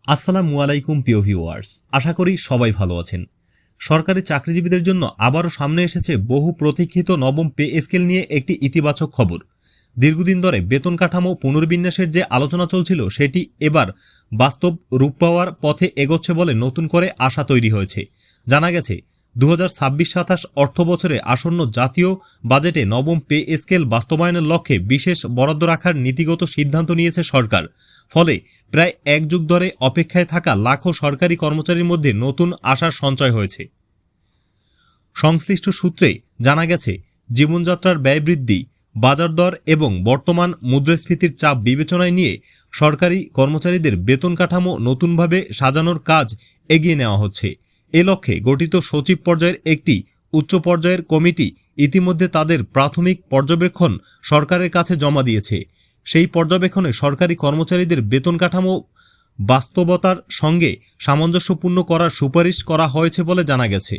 আসসালামু আলাইকুম প্রিয় ভিউয়ার্স, আশা করি সবাই ভালো আছেন। সরকারি চাকরিজীবীদের জন্য আবারও সামনে এসেছে বহু প্রতীক্ষিত নবম পে স্কেল নিয়ে একটি ইতিবাচক খবর। দীর্ঘদিন ধরে বেতন কাঠামো পুনর্বিন্যাসের যে আলোচনা চলছিল সেটি এবার বাস্তব রূপ পাওয়ার পথে এগোচ্ছে বলে নতুন করে আশা তৈরি হয়েছে। জানা গেছে 2026-27 অর্থবছরে আসন্ন জাতীয় বাজেটে নবম পে স্কেল বাস্তবায়নের লক্ষ্যে বিশেষ বরাদ্দ রাখার নীতিগত সিদ্ধান্ত নিয়েছে সরকার। ফলে প্রায় এক যুগ ধরে অপেক্ষায় থাকা লাখো সরকারি কর্মচারীর মধ্যে নতুন আশার সঞ্চয় হয়েছে। সংশ্লিষ্ট সূত্রে জানা গেছে, জীবনযাত্রার ব্যয় বৃদ্ধি, বাজার দর এবং বর্তমান মুদ্রাস্ফীতির চাপ বিবেচনায় নিয়ে সরকারি কর্মচারীদের বেতন কাঠামো নতুনভাবে সাজানোর কাজ এগিয়ে নেওয়া হচ্ছে। এ লক্ষ্যে গঠিত সচিব পর্যায়ের একটি উচ্চ পর্যায়ের কমিটি ইতিমধ্যে তাদের প্রাথমিক পর্যবেক্ষণ সরকারের কাছে জমা দিয়েছে। সেই পর্যবেক্ষণে সরকারি কর্মচারীদের বেতন কাঠামো বাস্তবতার সঙ্গে সামঞ্জস্যপূর্ণ করার সুপারিশ করা হয়েছে বলে জানা গেছে।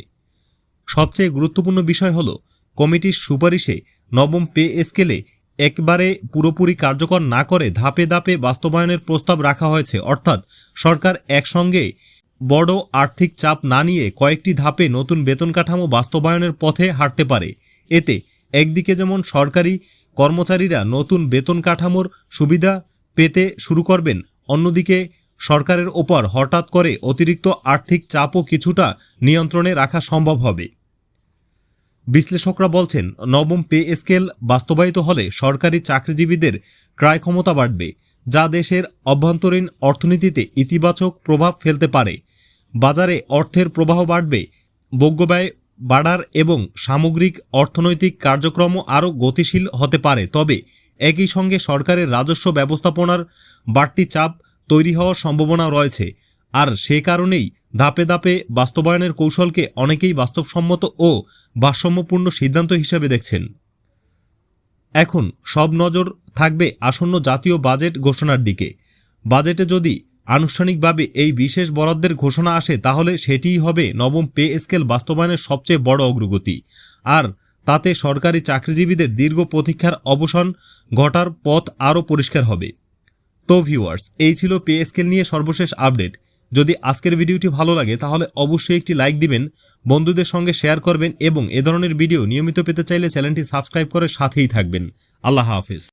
সবচেয়ে গুরুত্বপূর্ণ বিষয় হল, কমিটির সুপারিশে নবম পে স্কেলে একবারে পুরোপুরি কার্যকর না করে ধাপে ধাপে বাস্তবায়নের প্রস্তাব রাখা হয়েছে। অর্থাৎ সরকার একসঙ্গে বড় আর্থিক চাপ না নিয়ে কয়েকটি ধাপে নতুন বেতন কাঠামো বাস্তবায়নের পথে হাঁটতে পারে। এতে একদিকে যেমন সরকারি কর্মচারীরা নতুন বেতন কাঠামোর সুবিধা পেতে শুরু করবেন, অন্যদিকে সরকারের ওপর হঠাৎ করে অতিরিক্ত আর্থিক চাপও কিছুটা নিয়ন্ত্রণে রাখা সম্ভব হবে। বিশ্লেষকরা বলছেন, নবম পে স্কেল বাস্তবায়িত হলে সরকারি চাকরিজীবীদের ক্রয় ক্ষমতা বাড়বে, যা দেশের অভ্যন্তরীণ অর্থনীতিতে ইতিবাচক প্রভাব ফেলতে পারে। বাজারে অর্থের প্রবাহ বাড়বে, ভোগ্যব্যয় বাড়ার এবং সামগ্রিক অর্থনৈতিক কার্যক্রমও আরও গতিশীল হতে পারে। তবে একই সঙ্গে সরকারের রাজস্ব ব্যবস্থাপনার বাড়তি চাপ তৈরি হওয়ার সম্ভাবনা রয়েছে। আর সে কারণেই ধাপে ধাপে বাস্তবায়নের কৌশলকে অনেকেই বাস্তবসম্মত ও ভারসাম্যপূর্ণ সিদ্ধান্ত হিসেবে দেখছেন। এখন সব নজর থাকবে আসন্ন জাতীয় বাজেট ঘোষণার দিকে। বাজেটে যদি আনুষ্ঠানিকভাবে এই বিশেষ বরাদ্দের ঘোষণা আসে, তাহলে সেটিই হবে নবম পে স্কেল বাস্তবায়নের সবচেয়ে বড় অগ্রগতি। আর তাতে সরকারি চাকরিজীবীদের দীর্ঘ প্রতীক্ষার অবসান ঘটার পথ আরও পরিষ্কার হবে। তো ভিউয়ার্স, এই ছিল পে স্কেল নিয়ে সর্বশেষ আপডেট। যদি আজকের ভিডিওটি ভালো লাগে তাহলে অবশ্যই একটি লাইক দিবেন, বন্ধুদের সঙ্গে শেয়ার করবেন এবং এ ধরনের ভিডিও নিয়মিত পেতে চাইলে চ্যানেলটি সাবস্ক্রাইব করে সাথেই থাকবেন। আল্লাহ হাফেজ।